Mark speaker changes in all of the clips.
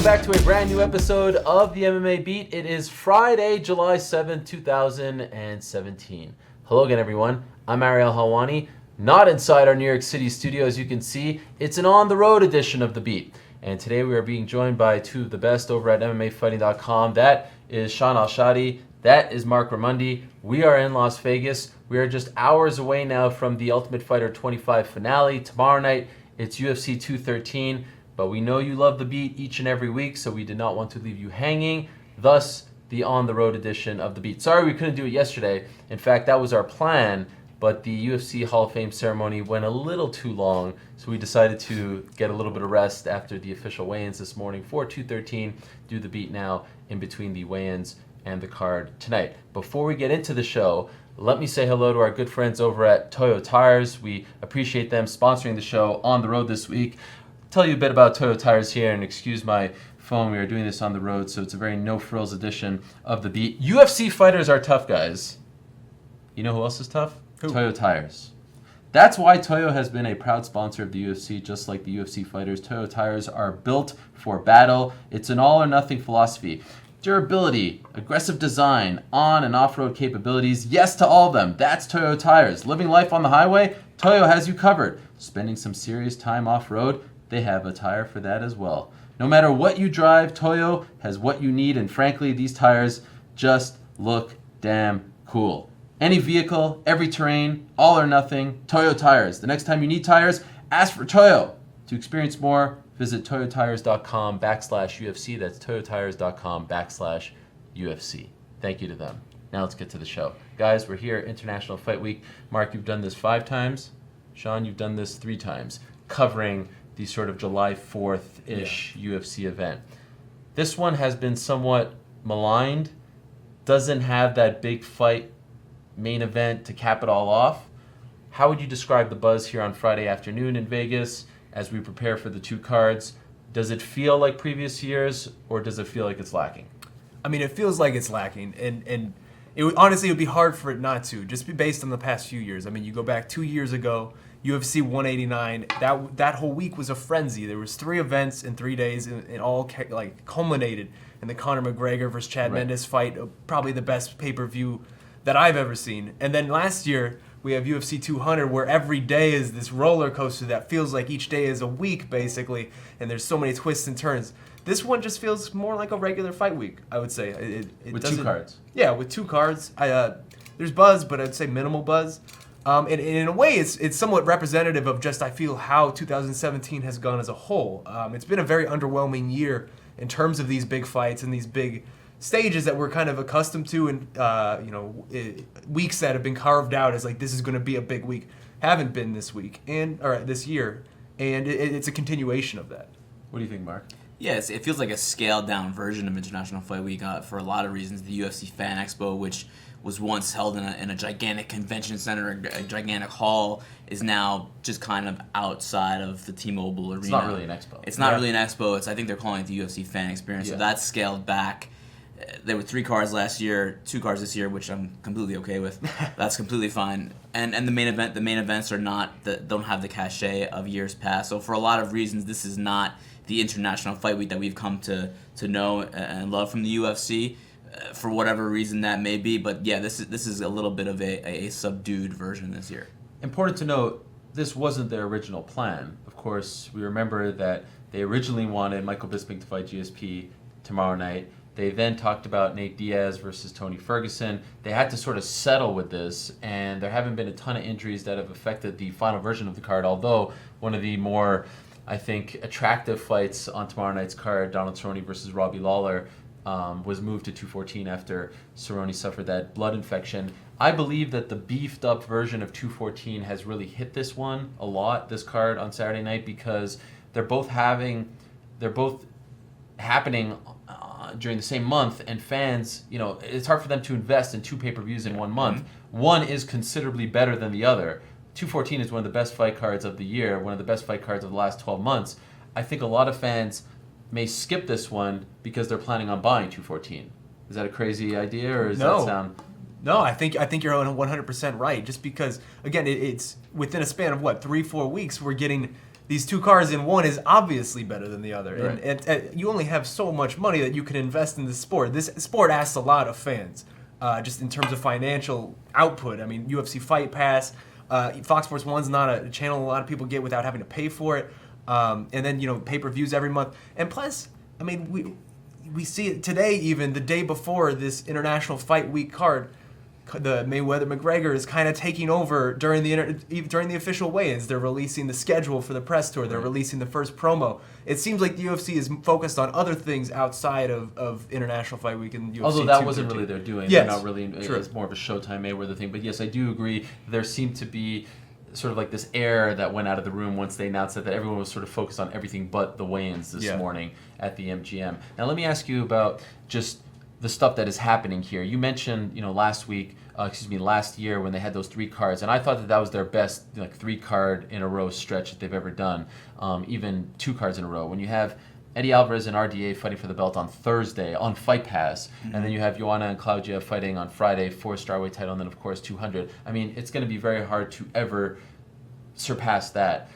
Speaker 1: back to a brand new episode of the MMA Beat. It is Friday, July 7th, 2017. Hello again, everyone. I'm Ariel Helwani, not inside our New York City studio, as you can see. It's an on-the-road edition of The Beat. And today we are being joined by two of the best over at MMAfighting.com. That is Sean Al-Shadi. That is Mark Ramundi. We are in Las Vegas. We are just hours away now from the Ultimate Fighter 25 finale. Tomorrow night, it's UFC 213. But we know you love The Beat each and every week, so we did not want to leave you hanging. Thus, the on-the-road edition of The Beat. Sorry we couldn't do it yesterday. In fact, that was our plan, but the UFC Hall of Fame ceremony went a little too long, so we decided to get a little bit of rest after the official weigh-ins this morning for 213. Do The Beat now in between the weigh-ins and the card tonight. Before we get into the show, let me say hello to our good friends over at Toyo Tires. We appreciate them sponsoring the show on the road this week. Tell you a bit about Toyo Tires here, and excuse my phone, we are doing this on the road, so it's a very no-frills edition of The Beat. UFC fighters are tough, guys. You know who else is tough?
Speaker 2: Who?
Speaker 1: Toyo Tires. That's why Toyo has been a proud sponsor of the UFC, just like the UFC fighters. Toyo Tires are built for battle. It's an all-or-nothing philosophy. Durability, aggressive design, on- and off-road capabilities, yes to all of them. That's Toyo Tires. Living life on the highway? Toyo has you covered. Spending some serious time off-road? They have a tire for that as well. No matter what you drive, Toyo has what you need, and frankly, these tires just look damn cool. Any vehicle, every terrain, all or nothing, Toyo Tires. The next time you need tires, ask for Toyo. To experience more, visit toyotires.com/UFC. That's toyotires.com/UFC. Thank you to them. Now let's get to the show. Guys, we're here at International Fight Week. Mark, you've done this 5 times. Sean, you've done this 3 times, covering the sort of July 4th-ish UFC event. This one has been somewhat maligned, doesn't have that big fight main event to cap it all off. How would you describe the buzz here on Friday afternoon in Vegas as we prepare for the 2 cards? Does it feel like previous years, or does it feel like it's lacking?
Speaker 2: I mean, it feels like it's lacking, and honestly, it would be hard for it not to, just be based on the past few years. I mean, you go back 2 years ago, UFC 189, that whole week was a frenzy. There was 3 events in 3 days, and it all culminated in the Conor McGregor versus Chad Mendes fight, probably the best pay-per-view that I've ever seen. And then last year, we have UFC 200, where every day is this roller coaster that feels like each day is a week, basically, and there's so many twists and turns. This one just feels more like a regular fight week, I would say.
Speaker 1: With 2 cards.
Speaker 2: Yeah, with 2 cards. There's buzz, but I'd say minimal buzz. And in a way, it's somewhat representative of just, I feel, how 2017 has gone as a whole. It's been a very underwhelming year in terms of these big fights and these big stages that we're kind of accustomed to, and weeks that have been carved out as like, this is going to be a big week, haven't been this week or this year, and it's a continuation of that.
Speaker 1: What do you think, Mark?
Speaker 3: Yes, it feels like a scaled-down version of International Fight Week for a lot of reasons. The Ufc Fan Expo, which was once held in a gigantic convention center, a gigantic hall, is now just kind of outside of the T-Mobile Arena.
Speaker 1: It's not really an expo.
Speaker 3: It's not really an expo. I think they're calling it the UFC Fan Experience. So that's scaled back. There were 3 cards last year, 2 cards this year, which I'm completely okay with. That's completely fine. And the main events don't have the cachet of years past. So for a lot of reasons, this is not the International Fight Week that we've come to know and love from the UFC, for whatever reason that may be. But yeah, this is a little bit of a subdued version this year.
Speaker 1: Important to note, this wasn't their original plan. Of course, we remember that they originally wanted Michael Bisping to fight GSP tomorrow night. They then talked about Nate Diaz versus Tony Ferguson. They had to sort of settle with this, and there haven't been a ton of injuries that have affected the final version of the card, although one of the more, I think, attractive fights on tomorrow night's card, Donald Cerrone versus Robbie Lawler, was moved to 214 after Cerrone suffered that blood infection. I believe that the beefed up version of 214 has really hit this one a lot, this card on Saturday night, because they're both happening during the same month, and fans, it's hard for them to invest in 2 pay-per-views in 1 month. One is considerably better than the other. 214 is one of the best fight cards of the year, one of the best fight cards of the last 12 months. I think a lot of fans may skip this one because they're planning on buying 214. Is that a crazy idea, or does that sound...
Speaker 2: No, I think you're 100% right. Just because, again, it's within a span of 3-4 weeks, we're getting these two cards in one is obviously better than the other.
Speaker 1: Right.
Speaker 2: And you only have so much money that you can invest in this sport. This sport asks a lot of fans, just in terms of financial output. I mean, UFC Fight Pass, Fox Sports 1's not a channel a lot of people get without having to pay for it. And then, pay-per-views every month. And plus, I mean, we see it today, even the day before this International Fight Week card, the Mayweather-Mcgregor is kind of taking over during the official weigh-ins. They're releasing the schedule for the press tour. They're releasing the first promo. It seems like the UFC is focused on other things outside of International Fight Week and UFC.
Speaker 1: Although that wasn't really their doing.
Speaker 2: Yes.
Speaker 1: They're not really.
Speaker 2: True.
Speaker 1: It's more of a Showtime Mayweather thing. But yes, I do agree. There seemed to be sort of like this air that went out of the room once they announced that everyone was sort of focused on everything but the weigh-ins this morning at the MGM. Now let me ask you about just the stuff that is happening here. You mentioned, last year when they had those 3 cards, and I thought that was their best 3-card in a row stretch that they've ever done, even 2 cards in a row. When you have Eddie Alvarez and RDA fighting for the belt on Thursday on Fight Pass, and then you have Joanna and Claudia fighting on Friday for Starweight title, and then of course 200. I mean, it's going to be very hard to ever surpass that.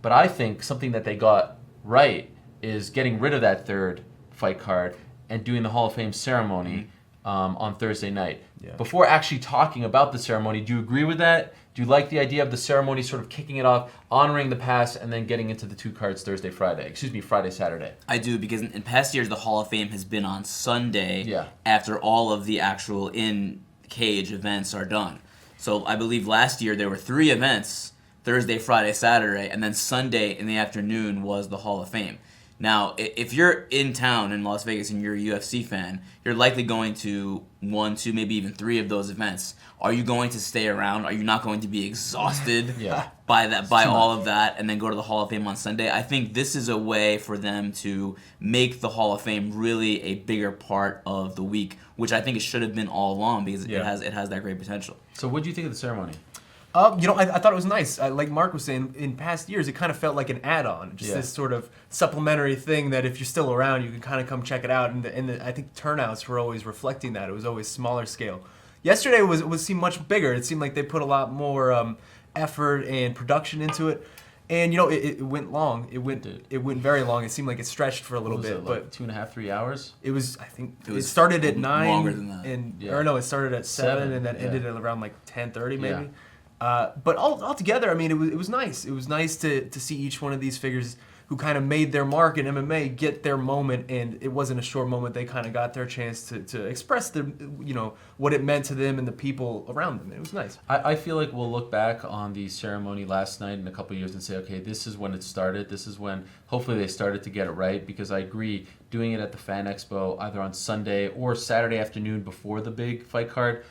Speaker 1: But I think something that they got right is getting rid of that 3rd fight card and doing the Hall of Fame ceremony on Thursday night. Yeah. Before actually talking about the ceremony, do you agree with that? Do you like the idea of the ceremony sort of kicking it off, honoring the past, and then getting into the 2 cards Friday, Saturday?
Speaker 3: I do, because in past years, the Hall of Fame has been on Sunday after all of the actual in-cage events are done. So I believe last year there were 3 events, Thursday, Friday, Saturday, and then Sunday in the afternoon was the Hall of Fame. Now, if you're in town in Las Vegas and you're a UFC fan, you're likely going to 1, 2, maybe even 3 of those events. Are you going to stay around? Are you not going to be exhausted by all of that and then go to the Hall of Fame on Sunday? I think this is a way for them to make the Hall of Fame really a bigger part of the week, which I think it should have been all along because it has that great potential.
Speaker 1: So what do you think of the ceremony?
Speaker 2: I thought it was nice. Like Mark was saying, in past years, it kind of felt like an add-on, just this sort of supplementary thing that if you're still around, you can kind of come check it out. And I think turnouts were always reflecting that. It was always smaller scale. Yesterday seemed much bigger. It seemed like they put a lot more effort and production into it. And it went long. It went very long. It seemed like it stretched for a little bit, but
Speaker 1: 2.5, 3 hours.
Speaker 2: It was. I think it started at 9.
Speaker 3: Longer than that.
Speaker 2: It started at 7 and then ended at around like 10:30 maybe. Yeah. But all together, I mean, it was nice. It was nice to see each one of these figures who kind of made their mark in MMA get their moment, and it wasn't a short moment. They kind of got their chance to express what it meant to them and the people around them. It was nice.
Speaker 1: I feel like we'll look back on the ceremony last night in a couple of years and say, okay, this is when it started. This is when hopefully they started to get it right, because I agree, doing it at the Fan Expo either on Sunday or Saturday afternoon before the big fight card,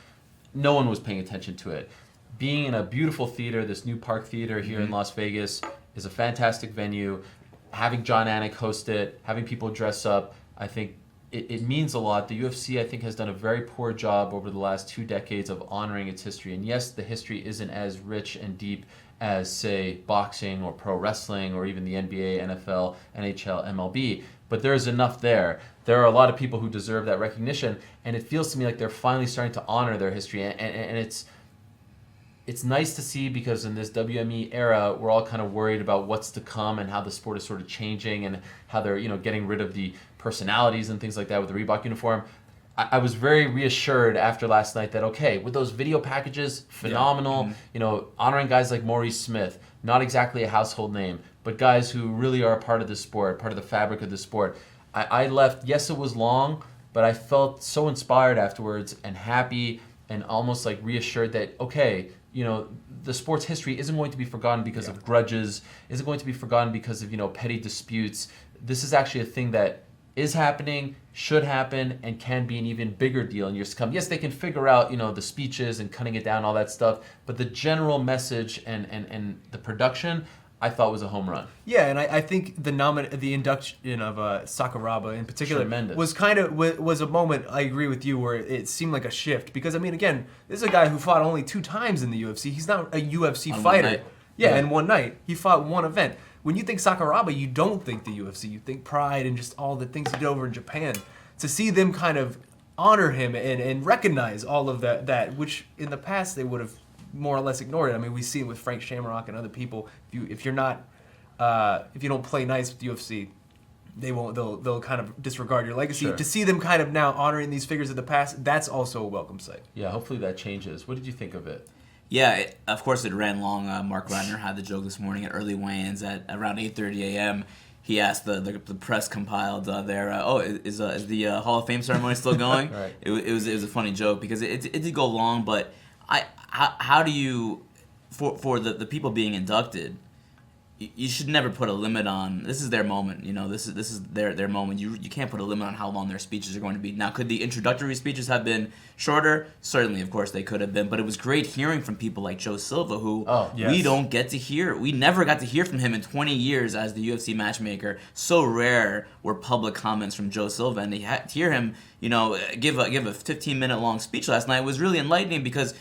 Speaker 1: no one was paying attention to it. Being in a beautiful theater, this new Park Theater here in Las Vegas, is a fantastic venue. Having John Anik host it, having people dress up, I think it means a lot. The UFC, I think, has done a very poor job over the last 2 decades of honoring its history. And yes, the history isn't as rich and deep as, say, boxing or pro wrestling or even the NBA, NFL, NHL, MLB. But there's enough there. There are a lot of people who deserve that recognition. And it feels to me like they're finally starting to honor their history. And it's nice to see, because in this WME era, we're all kind of worried about what's to come and how the sport is sort of changing and how they're getting rid of the personalities and things like that with the Reebok uniform. I was very reassured after last night that, okay, with those video packages, phenomenal, honoring guys like Maurice Smith, not exactly a household name, but guys who really are a part of the sport, part of the fabric of the sport. I left, yes, it was long, but I felt so inspired afterwards and happy and almost like reassured that, okay, the sport's history isn't going to be forgotten because of grudges, isn't going to be forgotten because of, petty disputes. This is actually a thing that is happening, should happen, and can be an even bigger deal in years to come. Yes, they can figure out, the speeches and cutting it down, all that stuff, but the general message and the production, I thought was a home run.
Speaker 2: Yeah, and I think the induction of Sakuraba in particular
Speaker 1: Tremendous.
Speaker 2: was a moment, I agree with you, where it seemed like a shift. Because, I mean, again, this is a guy who fought only 2 times in the UFC. He's not a UFC fighter. Yeah, in one night. He fought one event. When you think Sakuraba, you don't think the UFC. You think pride and just all the things he did over in Japan. To see them kind of honor him and recognize all of that, which in the past they would have more or less ignored it. I mean, we see it with Frank Shamrock and other people. If you're not if you don't play nice with the UFC, they'll kind of disregard your legacy.
Speaker 1: Sure.
Speaker 2: To see them kind of now honoring these figures of the past, that's also a welcome sight.
Speaker 1: Yeah, hopefully that changes. What did you think of it?
Speaker 3: Yeah, of course it ran long. Mark Reiner had the joke this morning at early weigh-ins at around 8:30 a.m. He asked the press compiled there, is the Hall of Fame ceremony still going?
Speaker 1: Right.
Speaker 3: It was a funny joke because it did go long, but how do you, for the people being inducted, you should never put a limit on. This is their moment, This is their moment. You can't put a limit on how long their speeches are going to be. Now, could the introductory speeches have been shorter? Certainly, of course, they could have been. But it was great hearing from people like Joe Silva, who we don't get to hear. We never got to hear from him in 20 years as the UFC matchmaker. So rare were public comments from Joe Silva, and to hear him, give a 15-minute long speech last night was really enlightening because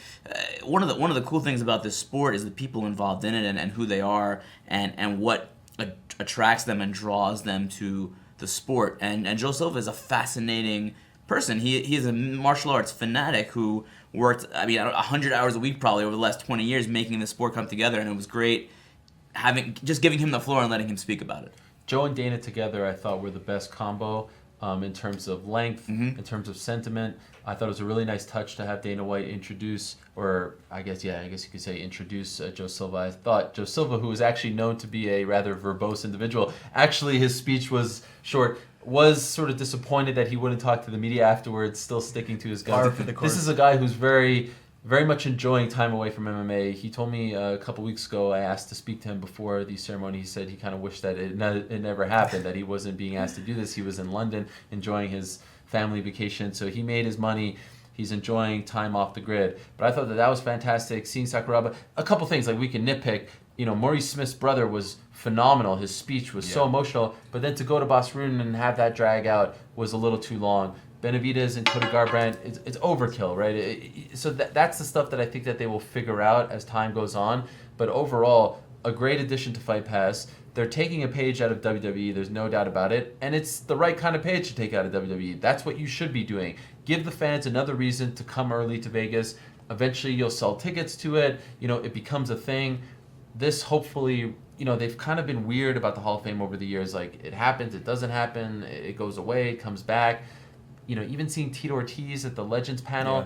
Speaker 3: one of the cool things about this sport is the people involved in it and who they are and what attracts them and draws them to the sport. And Joe Silva is a fascinating person. He is a martial arts fanatic who worked 100 hours a week probably over the last 20 years making the sport come together, and it was great giving him the floor and letting him speak about it.
Speaker 1: Joe and Dana together, I thought, were the best combo in terms of length,
Speaker 3: Mm-hmm.
Speaker 1: in terms of sentiment. I thought it was a really nice touch to have Dana White introduce, or I guess you could say introduce Joe Silva. I thought Joe Silva, who was actually known to be a rather verbose individual, actually his speech was short, was sort of disappointed that he wouldn't talk to the media afterwards, still sticking to his guns. This is a guy who's very, very much enjoying time away from MMA. He told me a couple weeks ago, I asked to speak to him before the ceremony. He said he kind of wished that it never happened, that he wasn't being asked to do this. He was in London enjoying his family vacation, so he made his money. He's enjoying time off the grid. But I thought that was fantastic. Seeing Sakuraba, a couple things like we can nitpick. Maurice Smith's brother was phenomenal. His speech was so emotional. But then to go to Basrun and have that drag out was a little too long. Benavidez and Cody Garbrandt, it's overkill, right? So that's the stuff that I think that they will figure out as time goes on. But overall, a great addition to Fight Pass. They're taking a page out of WWE, there's no doubt about it, and it's the right kind of page to take out of WWE. That's what you should be doing. Give the fans another reason to come early to Vegas. Eventually you'll sell tickets to it, it becomes a thing. This hopefully, they've kind of been weird about the Hall of Fame over the years, like it happens, it doesn't happen, it goes away, it comes back. Even seeing Tito Ortiz at the Legends panel,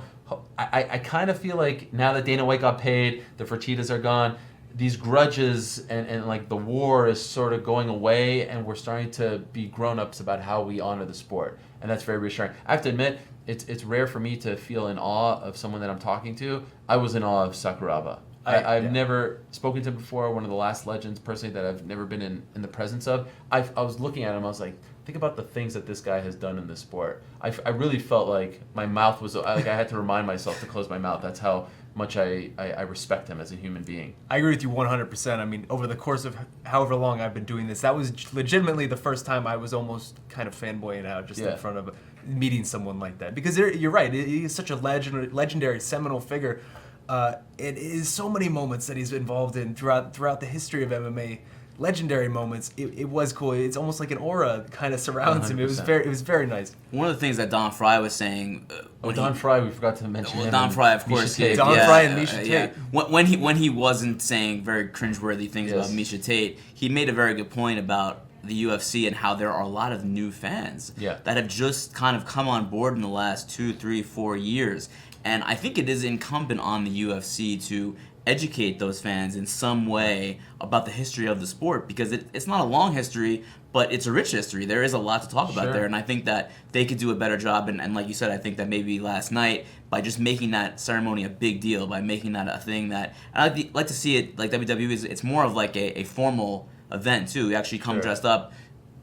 Speaker 1: I kind of feel like now that Dana White got paid, the Fertittas are gone, these grudges and like the war is sort of going away, and we're starting to be grown-ups about how we honor the sport, and that's very reassuring. I have to admit, it's rare for me to feel in awe of someone that I'm talking to. I was in awe of Sakuraba. I've never spoken to him before, one of the last legends personally that I've never been in the presence of. I was looking at him, I was like, think about the things that this guy has done in this sport. I really felt like my mouth was, I had to remind myself to close my mouth. That's how much I respect him as a human being.
Speaker 2: I agree with you 100%. I mean, over the course of however long I've been doing this, that was legitimately the first time I was almost kind of fanboying out just in front of meeting someone like that. Because you're right, he is such a legendary, seminal figure. It is so many moments that he's involved in throughout the history of MMA. Legendary moments. It was cool. It's almost like an aura kind of surrounds 100%. Him. It was very nice.
Speaker 3: One of the things that Don Fry was saying.
Speaker 1: Don Fry, we forgot to mention him.
Speaker 3: Don Fry, of course.
Speaker 2: Don Fry and Misha Tate.
Speaker 3: Yeah. When he wasn't saying very cringeworthy things about Misha Tate, he made a very good point about the UFC and how there are a lot of new fans that have just kind of come on board in the last 2, 3, 4 years. And I think it is incumbent on the UFC to educate those fans in some way about the history of the sport, because it's not a long history, but it's a rich history. There is a lot to talk about there, and I think that they could do a better job. And like you said, I think that maybe last night, by just making that ceremony a big deal, by making that a thing that I'd like to see it like WWE it's more of like a formal event too. You actually come dressed up.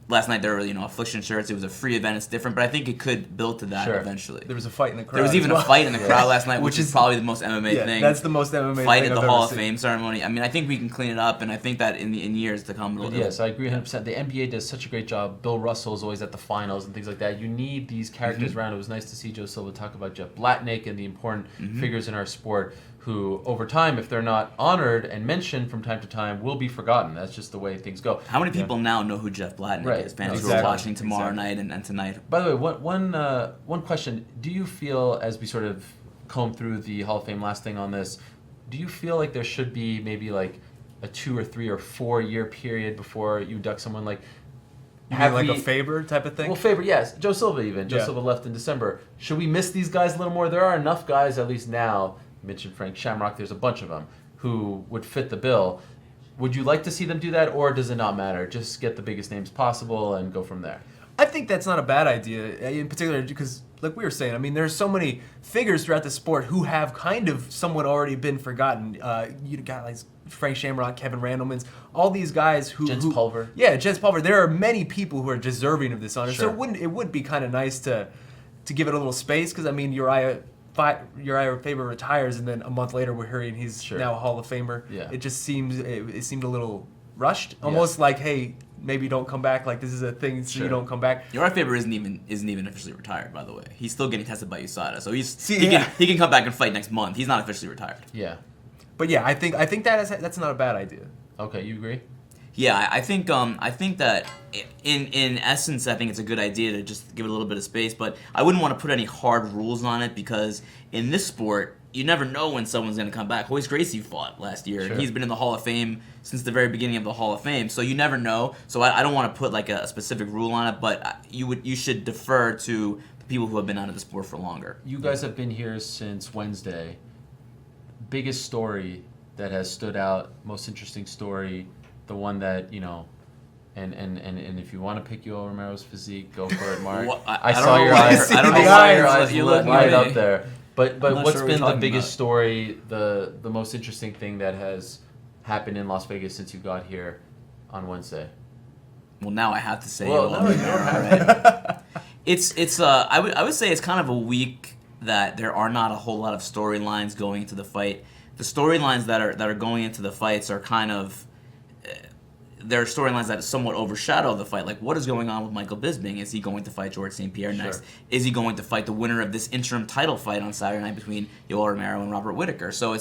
Speaker 3: Last night there were affliction shirts. It was a free event. It's different, but I think it could build to that eventually.
Speaker 2: There was a fight in the crowd.
Speaker 3: There was even a fight in the crowd last night, which is probably the most MMA thing.
Speaker 2: That's the most MMA
Speaker 3: fight
Speaker 2: thing
Speaker 3: at the
Speaker 2: I've
Speaker 3: Hall
Speaker 2: ever
Speaker 3: of
Speaker 2: seen.
Speaker 3: Fame ceremony. I mean, I think we can clean it up, and I think that in years to come.
Speaker 1: Yes, I agree 100%. The NBA does such a great job. Bill Russell is always at the finals and things like that. You need these characters around. It was nice to see Joe Silva talk about Jeff Blatnick and the important figures in our sport who, over time, if they're not honored and mentioned from time to time, will be forgotten. That's just the way things go.
Speaker 3: How many people now know who Jeff Blatnick is? Fans who are watching tomorrow night and tonight.
Speaker 1: By the way, one question. Do you feel, as we sort of comb through the Hall of Fame, last thing on this, do you feel like there should be maybe like a 2 or 3 or 4 year period before you induct someone like.
Speaker 2: You mean like a Faber type of thing?
Speaker 1: Well, Faber, yes. Joe Silva even. Joe Silva left in December. Should we miss these guys a little more? There are enough guys, at least now, you mentioned Frank Shamrock, there's a bunch of them, who would fit the bill. Would you like to see them do that, or does it not matter? Just get the biggest names possible and go from there.
Speaker 2: I think that's not a bad idea, in particular because, like we were saying, I mean, there's so many figures throughout the sport who have kind of somewhat already been forgotten. You got like Frank Shamrock, Kevin Randleman's, all these guys who...
Speaker 1: Jens Pulver.
Speaker 2: Yeah, Jens Pulver. There are many people who are deserving of this honor,
Speaker 1: Sure.
Speaker 2: so it would be kind of nice to give it a little space, because, I mean, Uriah Faber retires, and then a month later we're hearing he's now a Hall of Famer.
Speaker 1: Yeah.
Speaker 2: It just seemed a little rushed, almost like, hey, maybe don't come back. Like, this is a thing, so you don't come back.
Speaker 3: Uriah Faber isn't even officially retired, by the way. He's still getting tested by USADA, so he can come back and fight next month. He's not officially retired.
Speaker 2: Yeah, but yeah, I think that's not a bad idea.
Speaker 1: Okay, you agree?
Speaker 3: Yeah, I think that in essence, I think it's a good idea to just give it a little bit of space, but I wouldn't want to put any hard rules on it, because in this sport, you never know when someone's going to come back. Hoist Gracie fought last year, and he's been in the Hall of Fame since the very beginning of the Hall of Fame, so you never know. So I don't want to put like a specific rule on it, but you should defer to the people who have been out of the sport for longer.
Speaker 1: You guys have been here since Wednesday. Biggest story that has stood out, most interesting story, the one that, you know, and if you want to pick Yoel Romero's physique, go for it, Mark.
Speaker 3: Well,
Speaker 1: I saw your eyes.
Speaker 3: I don't know
Speaker 1: I saw
Speaker 3: why
Speaker 1: your eyes
Speaker 3: you
Speaker 1: lit
Speaker 3: look
Speaker 1: right
Speaker 3: at
Speaker 1: up
Speaker 3: me.
Speaker 1: there. But
Speaker 3: not
Speaker 1: what's
Speaker 3: sure what
Speaker 1: been
Speaker 3: you're
Speaker 1: the
Speaker 3: talking
Speaker 1: biggest
Speaker 3: about.
Speaker 1: story, the most interesting thing that has happened in Las Vegas since you got here on Wednesday?
Speaker 3: Well, now I have to say,
Speaker 1: Well,
Speaker 3: Yoel
Speaker 1: no, you don't have
Speaker 3: It's I would say it's kind of a week that there are not a whole lot of storylines going into the fight. The storylines that are going into the fights are kind of there are storylines that somewhat overshadow the fight. Like, what is going on with Michael Bisping? Is he going to fight George St. Pierre next? Is he going to fight the winner of this interim title fight on Saturday night between Yoel Romero and Robert Whittaker? So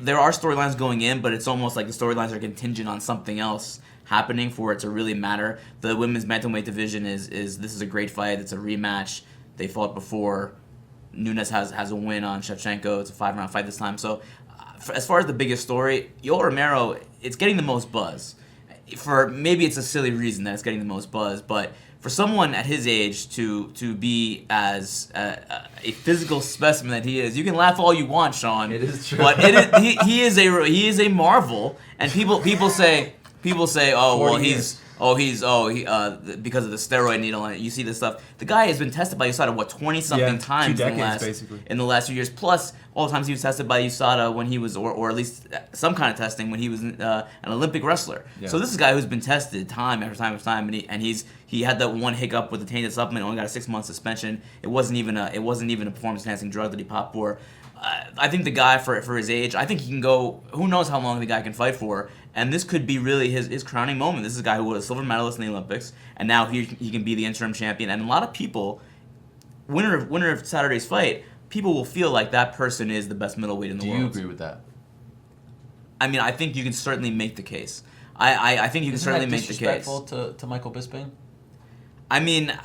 Speaker 3: there are storylines going in, but it's almost like the storylines are contingent on something else happening for it to really matter. The women's bantamweight division is this is a great fight. It's a rematch. They fought before. Nunes has a win on Shevchenko. It's a 5-round fight this time. So as far as the biggest story, Yoel Romero, it's getting the most buzz. For maybe it's a silly reason that it's getting the most buzz, but for someone at his age to be as a physical specimen that he is, you can laugh all you want, Sean.
Speaker 1: It is true.
Speaker 3: But he is a marvel, and people say, oh well, he's because of the steroid needle, and you see this stuff. The guy has been tested by USADA 20-something times
Speaker 2: 2 decades,
Speaker 3: in the last few years. Plus, all the times he was tested by USADA when he was, or at least some kind of testing when he was an Olympic wrestler.
Speaker 2: Yeah.
Speaker 3: So this is a guy who's been tested time after time after time, and he had that one hiccup with the tainted supplement. Only got a 6-month suspension. It wasn't even a performance enhancing drug that he popped for. I think the guy for his age, I think he can go. Who knows how long the guy can fight for? And this could be really his crowning moment. This is a guy who was a silver medalist in the Olympics, and now he can be the interim champion. And a lot of people, winner of Saturday's fight, people will feel like that person is the best middleweight in the world.
Speaker 1: Do you agree with that?
Speaker 3: I mean, I think you can certainly make the case. I think you can certainly make the case.
Speaker 1: Disrespectful to Michael Bisping?
Speaker 3: I mean,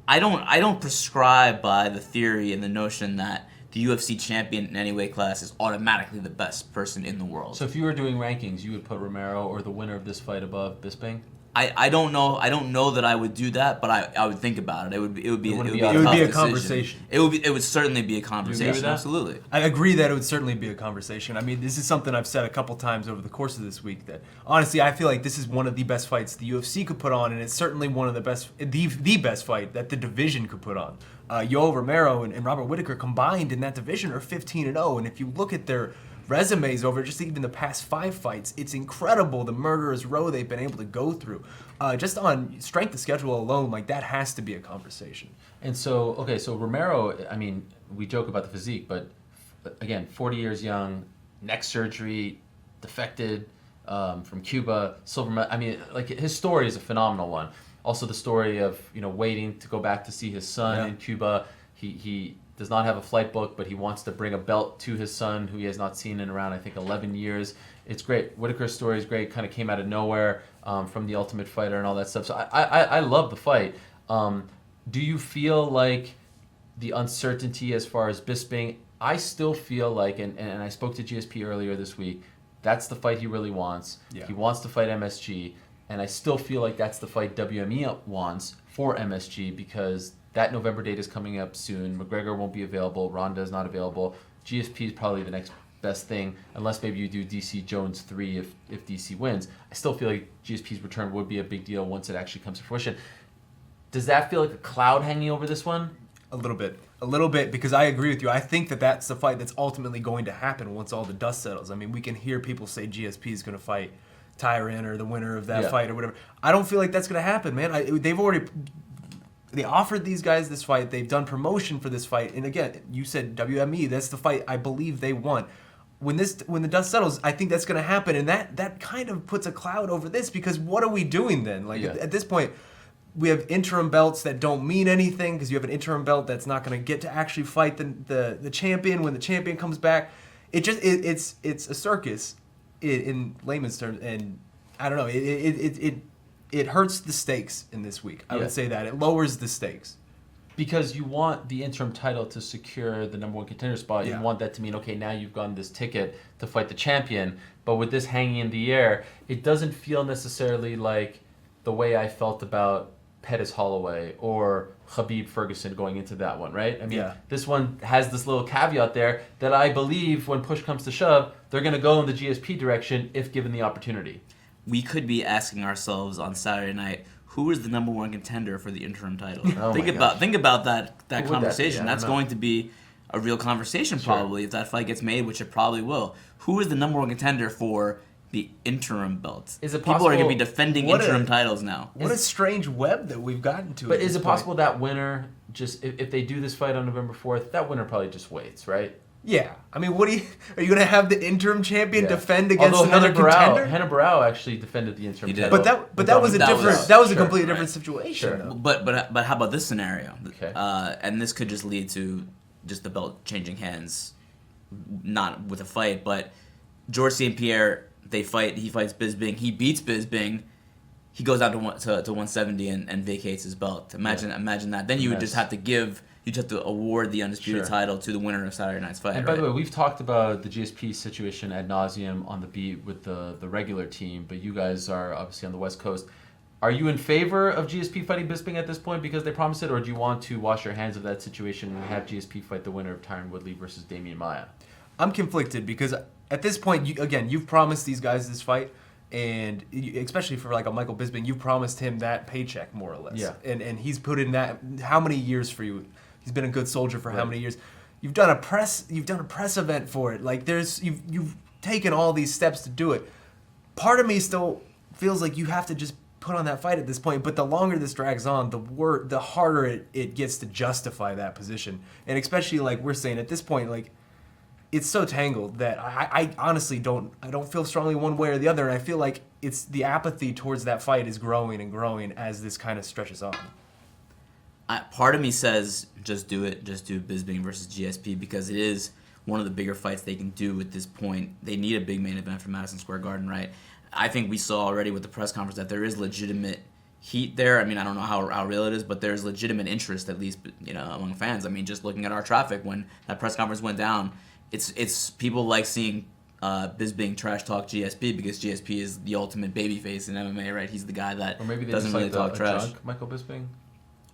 Speaker 3: I don't prescribe by the theory and the notion that the UFC champion in any weight class is automatically the best person in the world.
Speaker 1: So if you were doing rankings, you would put Romero or the winner of this fight above Bisping?
Speaker 3: I don't know that I would do that, but I would think about it. It would be
Speaker 2: a conversation.
Speaker 3: It would certainly be a conversation. Absolutely.
Speaker 2: I agree that it would certainly be a conversation. I mean, this is something I've said a couple times over the course of this week, that honestly I feel like this is one of the best fights the UFC could put on, and it's certainly one of the best fight that the division could put on. Yoel Romero and Robert Whittaker combined in that division are 15-0, and if you look at their resumes over just even the past 5 fights, it's incredible the murderer's row they've been able to go through. Just on strength of schedule alone, like, that has to be a conversation.
Speaker 1: And so Romero, I mean, we joke about the physique, but again, 40 years young, neck surgery, defected from Cuba, I mean, like, his story is a phenomenal one. Also the story of, you know, waiting to go back to see his son in Cuba. He does not have a flight book, but he wants to bring a belt to his son, who he has not seen in around, I think, 11 years. It's great. Whittaker's story is great. Kind of came out of nowhere from The Ultimate Fighter and all that stuff. So I love the fight. Do you feel like the uncertainty as far as Bisping? I still feel like, and I spoke to GSP earlier this week, that's the fight he really wants.
Speaker 2: Yeah.
Speaker 1: He wants to fight MSG, and I still feel like that's the fight WME wants for MSG because that November date is coming up soon. McGregor won't be available. Ronda is not available. GSP is probably the next best thing, unless maybe you do DC Jones 3 if DC wins. I still feel like GSP's return would be a big deal once it actually comes to fruition. Does that feel like a cloud hanging over this one?
Speaker 2: A little bit, because I agree with you. I think that that's the fight that's ultimately going to happen once all the dust settles. I mean, we can hear people say GSP is going to fight Tyron or the winner of that fight or whatever. I don't feel like that's going to happen, man. They offered these guys this fight. They've done promotion for this fight. And again, you said WME. That's the fight I believe they want. When the dust settles, I think that's going to happen. And that kind of puts a cloud over this because what are we doing then? At this point, we have interim belts that don't mean anything because you have an interim belt that's not going to get to actually fight the champion when the champion comes back. It's a circus in layman's terms, and I don't know. It hurts the stakes in this week. I would say that it lowers the stakes.
Speaker 1: Because you want the interim title to secure the number one contender spot. You want that to mean, okay, now you've gotten this ticket to fight the champion. But with this hanging in the air, it doesn't feel necessarily like the way I felt about Pettis Holloway or Khabib Ferguson going into that one, right? I mean, this one has this little caveat there that I believe when push comes to shove, they're going to go in the GSP direction if given the opportunity.
Speaker 3: We could be asking ourselves on Saturday night, who is the number one contender for the interim title? Think about that conversation. That's going to be a real conversation probably if that fight gets made, which it probably will. Who is the number one contender for the interim belts?
Speaker 1: Is it
Speaker 3: People
Speaker 1: possible,
Speaker 3: are going to be defending interim titles now.
Speaker 2: What a strange web that we've gotten to.
Speaker 1: But is it possible that winner just if they do this fight on November 4th, that winner probably just waits, right?
Speaker 2: Yeah, I mean, are you going to have the interim champion defend against another contender?
Speaker 1: Hannah Barrow actually defended the interim title.
Speaker 2: But that was a completely different situation.
Speaker 3: Sure.
Speaker 2: Though.
Speaker 3: But how about this scenario?
Speaker 1: Okay.
Speaker 3: And this could just lead to just the belt changing hands, not with a fight, but George St. Pierre, they fight. He fights Bisping. He beats Bisping. He goes down to 170 and vacates his belt. Imagine that. Then you would just have to You'd have to award the undisputed title to the winner of Saturday night's fight.
Speaker 1: And by the way, we've talked about the GSP situation ad nauseum on the beat with the regular team, but you guys are obviously on the West Coast. Are you in favor of GSP fighting Bisping at this point because they promised it, or do you want to wash your hands of that situation and have GSP fight the winner of Tyron Woodley versus Damian Maia?
Speaker 2: I'm conflicted because at this point, you've promised these guys this fight. And especially for like a Michael Bisping, you promised him that paycheck more or less.
Speaker 1: Yeah.
Speaker 2: And he's put in that how many years for you? He's been a good soldier for how many years? You've done a press event for it. Like you've taken all these steps to do it. Part of me still feels like you have to just put on that fight at this point. But the longer this drags on, the harder it gets to justify that position. And especially like we're saying at this point, like it's so tangled that I honestly don't feel strongly one way or the other. And I feel like it's the apathy towards that fight is growing and growing as this kind of stretches on.
Speaker 3: Part of me says just do it. Just do Bisping versus GSP because it is one of the bigger fights they can do at this point. They need a big main event for Madison Square Garden, right? I think we saw already with the press conference that there is legitimate heat there. I mean, I don't know how real it is, but there's legitimate interest, at least among fans. I mean, just looking at our traffic when that press conference went down, it's people like seeing Bisping trash talk GSP because GSP is the ultimate babyface in MMA, right? He's the guy that doesn't really talk trash.
Speaker 1: Michael Bisping.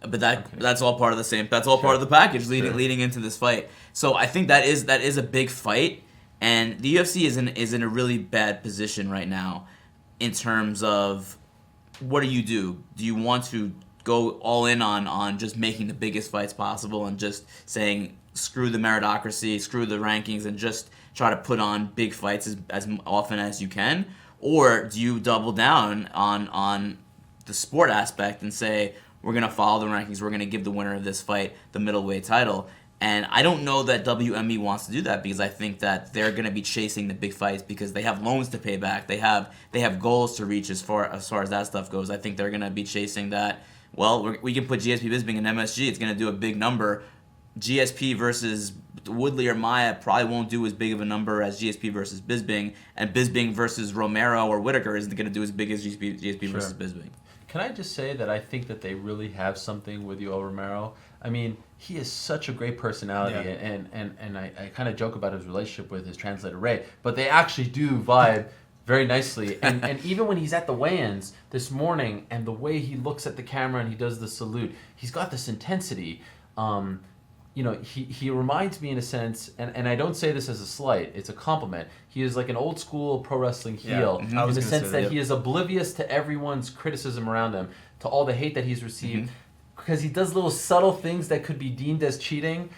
Speaker 3: But that's all part of the same. That's all part of the package leading into this fight. So I think that is a big fight, and the UFC is in a really bad position right now in terms of what do you do? Do you want to go all in on just making the biggest fights possible and just saying screw the meritocracy, screw the rankings, and just try to put on big fights as often as you can, or do you double down on the sport aspect and say, we're going to follow the rankings. We're going to give the winner of this fight the middleweight title. And I don't know that WME wants to do that because I think that they're going to be chasing the big fights because they have loans to pay back. They have goals to reach as far as that stuff goes. I think they're going to be chasing that. Well, we can put GSP Bisping in MSG. It's going to do a big number. GSP versus Woodley or Maia probably won't do as big of a number as GSP versus Bisping. And Bisping versus Romero or Whitaker isn't going to do as big as GSP versus Bisping.
Speaker 1: Can I just say that I think that they really have something with Yoel Romero? I mean, he is such a great personality,
Speaker 2: Yeah.
Speaker 1: and I kind of joke about his relationship with his translator Ray, but they actually do vibe very nicely. And even when he's at the weigh-ins this morning, and the way he looks at the camera and he does the salute, he's got this intensity. He reminds me in a sense, and I don't say this as a slight, it's a compliment. He is like an old school pro wrestling heel in the sense that he is oblivious to everyone's criticism around him, to all the hate that he's received, because he does little subtle things that could be deemed as cheating.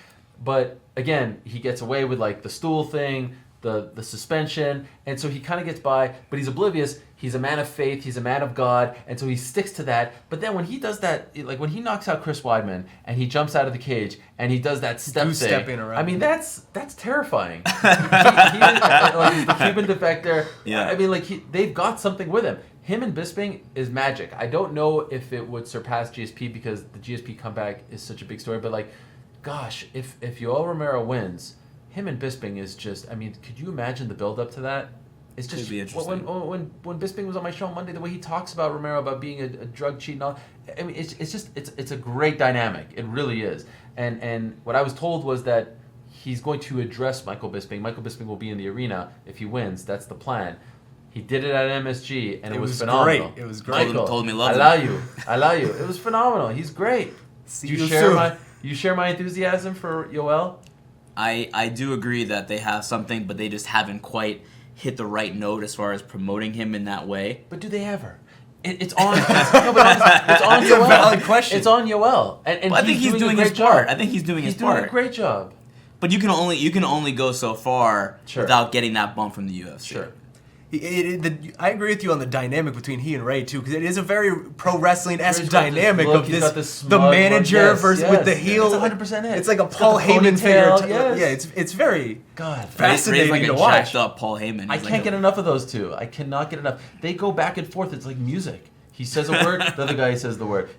Speaker 1: But again, he gets away with like the stool thing, the suspension, and so he kind of gets by, but he's oblivious. He's a man of faith, he's a man of God, and so he sticks to that. But then when he does that, like when he knocks out Chris Weidman and he jumps out of the cage and he does that step thing,
Speaker 2: stepping around.
Speaker 1: I mean, that's terrifying. He's the Cuban defector.
Speaker 3: Yeah.
Speaker 1: I mean, they've got something with him. Him and Bisping is magic. I don't know if it would surpass GSP because the GSP comeback is such a big story, but like, gosh, if Yoel Romero wins, him and Bisping is just, I mean, could you imagine the build up to that? It's just,
Speaker 3: Could be interesting.
Speaker 1: when Bisping was on my show on Monday, the way he talks about Romero, about being a drug cheat and all, I mean, it's a great dynamic. It really is. And what I was told was that he's going to address Michael Bisping. Michael Bisping will be in the arena if he wins. That's the plan. He did it at MSG, and it was phenomenal.
Speaker 2: Great. It was great.
Speaker 1: Michael,
Speaker 3: Told me loved
Speaker 1: I love you. It was phenomenal. He's great.
Speaker 2: See
Speaker 1: Do
Speaker 2: you
Speaker 1: you share my enthusiasm for Yoel?
Speaker 3: I do agree that they have something, but they just haven't quite hit the right note as far as promoting him in that way.
Speaker 1: But do they ever? It's on. It's on
Speaker 2: That's
Speaker 1: Yoel.
Speaker 2: a valid question.
Speaker 1: It's on Yoel, and
Speaker 3: Well, I think he's doing his part. I think he's doing his part.
Speaker 1: He's doing a great job.
Speaker 3: But you can only go so far
Speaker 1: Sure.
Speaker 3: without getting that bump from the UFC.
Speaker 1: Sure.
Speaker 2: I agree with you on the dynamic between he and Ray too, because it is a very pro wrestling-esque
Speaker 1: He's got this
Speaker 2: dynamic
Speaker 1: look,
Speaker 2: of
Speaker 1: he's got
Speaker 2: the
Speaker 1: smug
Speaker 2: manager
Speaker 1: look.
Speaker 2: versus with the heel.
Speaker 1: It's 100% it.
Speaker 2: It's like a
Speaker 1: He's got
Speaker 2: Paul
Speaker 1: the
Speaker 2: Heyman figure.
Speaker 1: ponytail, yes.
Speaker 2: Yeah, it's very
Speaker 1: God,
Speaker 2: fascinating
Speaker 3: Ray's like
Speaker 2: to
Speaker 3: a
Speaker 2: watch.
Speaker 3: jacked up Paul Heyman.
Speaker 1: I
Speaker 3: He's
Speaker 1: can't
Speaker 3: like
Speaker 1: get enough of those two. I cannot get enough. They go back and forth. It's like music. He says a word, the other guy says the word.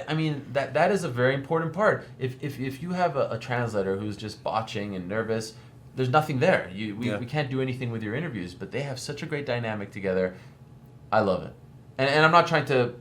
Speaker 1: I mean, that is a very important part. If you have a translator who's just botching and nervous, there's nothing there. We can't do anything with your interviews, but they have such a great dynamic together. I love it. And I'm not trying to,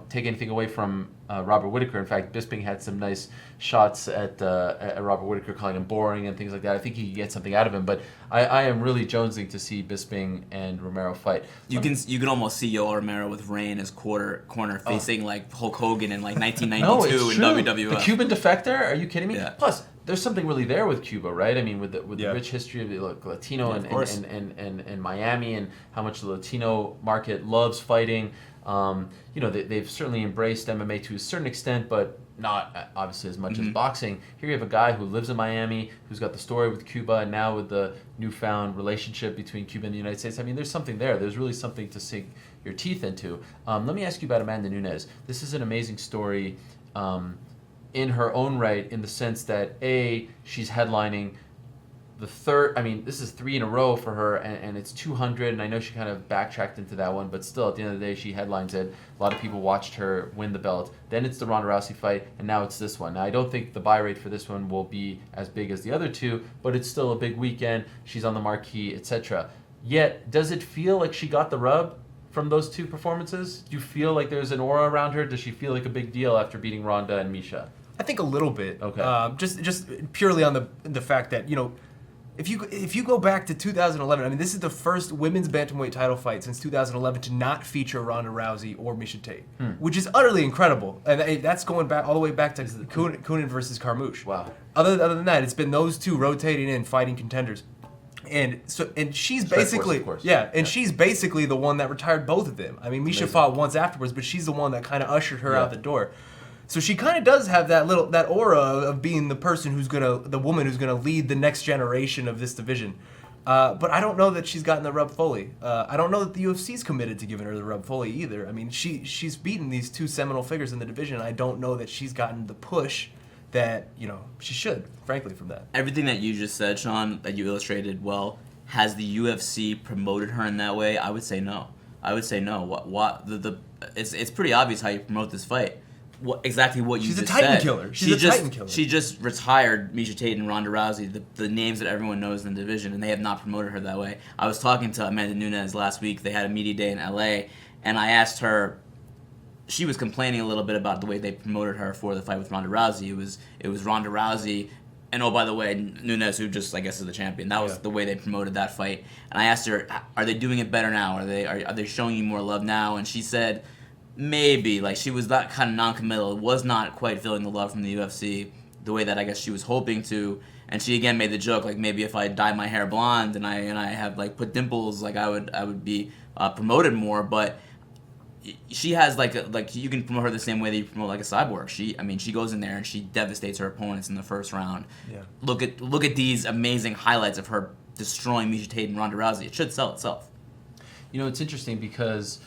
Speaker 1: take anything away from Robert Whittaker. In fact, Bisping had some nice shots at Robert Whittaker, calling him boring and things like that. I think he could get something out of him, but I am really jonesing to see Bisping and Romero fight.
Speaker 3: You can almost see Yoel Romero with Ray in his corner facing like Hulk Hogan in like 1992 in WWF.
Speaker 1: The Cuban defector? Are you kidding me?
Speaker 3: Yeah.
Speaker 1: Plus, there's something really there with Cuba, right? I mean, with the rich history of the Latino and Miami, and how much the Latino market loves fighting. They've certainly embraced MMA to a certain extent, but not obviously as much as boxing. Here you have a guy who lives in Miami, who's got the story with Cuba, and now with the newfound relationship between Cuba and the United States. I mean, there's something there. There's really something to sink your teeth into. Let me ask you about Amanda Nunes. This is an amazing story in her own right, in the sense that, A, she's headlining the third, this is 3 in a row for her, and it's 200, and I know she kind of backtracked into that one, but still, at the end of the day, she headlines it. A lot of people watched her win the belt. Then it's the Ronda Rousey fight, and now it's this one. Now, I don't think the buy rate for this one will be as big as the other two, but it's still a big weekend. She's on the marquee, etc. Yet, does it feel like she got the rub from those two performances? Do you feel like there's an aura around her? Does she feel like a big deal after beating Ronda and Misha?
Speaker 2: I think a little bit.
Speaker 1: Okay.
Speaker 2: Just purely on the fact that, if you go back to 2011, this is the first women's bantamweight title fight since 2011 to not feature Ronda Rousey or Miesha Tate, which is utterly incredible. And that's going back all the way back to Kunin versus Carmouche.
Speaker 1: Wow.
Speaker 2: Other than that, it's been those two rotating in, fighting contenders. And she's basically
Speaker 1: of course.
Speaker 2: She's basically the one that retired both of them. Miesha fought once afterwards, but she's the one that kind of ushered her out the door. So she kind of does have that aura of being the woman who's gonna lead the next generation of this division. But I don't know that she's gotten the rub fully. I don't know that the UFC's committed to giving her the rub fully either. She's beaten these two seminal figures in the division. I don't know that she's gotten the push that she should, frankly, from that.
Speaker 3: Everything that you just said, Sean, that you illustrated well, has the UFC promoted her in that way? I would say no. It's pretty obvious how you promote this fight. Exactly what you just said.
Speaker 2: She's a Titan killer. She's a Titan killer.
Speaker 3: She just retired Miesha Tate and Ronda Rousey, the names that everyone knows in the division, and they have not promoted her that way. I was talking to Amanda Nunes last week. They had a media day in LA, and I asked her, she was complaining a little bit about the way they promoted her for the fight with Ronda Rousey. It was Ronda Rousey, and oh, by the way, Nunes, who just, I guess, is the champion. That was the way they promoted that fight. And I asked her, are they doing it better now? Are they showing you more love now? And she said, maybe. Like, she was that kind of non-committal. Was not quite feeling the love from the UFC the way that I guess she was hoping to. And she again made the joke, like, maybe if I dye my hair blonde and I have like put dimples, like I would be promoted more. But she has like you can promote her the same way that you promote like a Cyborg. She goes in there and she devastates her opponents in the first round.
Speaker 2: Yeah.
Speaker 3: Look at these amazing highlights of her destroying Miesha Tate and Ronda Rousey. It should sell itself.
Speaker 1: You know, it's interesting because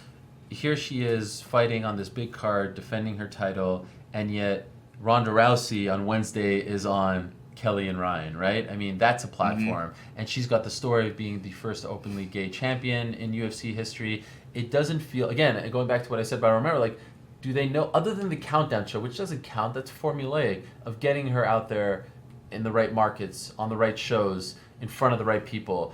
Speaker 1: here she is fighting on this big card, defending her title, and yet Ronda Rousey on Wednesday is on Kelly and Ryan, right? I mean, that's a platform. And she's got the story of being the first openly gay champion in UFC history. It doesn't feel, again, going back to what I said about Romero, like, do they know, other than the countdown show, which doesn't count, that's formulaic, of getting her out there in the right markets, on the right shows, in front of the right people.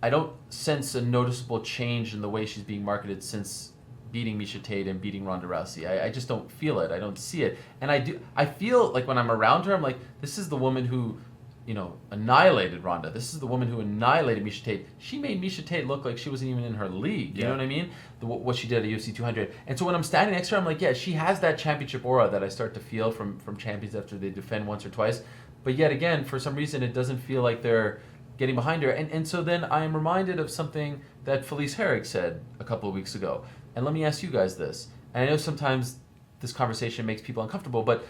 Speaker 1: I don't sense a noticeable change in the way she's being marketed since beating Miesha Tate and beating Ronda Rousey. I just don't feel it. I don't see it. And I feel like when I'm around her, I'm like, this is the woman who, you know, annihilated Ronda. This is the woman who annihilated Miesha Tate. She made Miesha Tate look like she wasn't even in her league. You know what I mean? What she did at UFC 200. And so when I'm standing next to her, I'm like, yeah, she has that championship aura that I start to feel from champions after they defend once or twice. But yet again, for some reason, it doesn't feel like they're getting behind her. And so then I am reminded of something that Felice Herrig said a couple of weeks ago. And let me ask you guys this. And I know sometimes this conversation makes people uncomfortable, but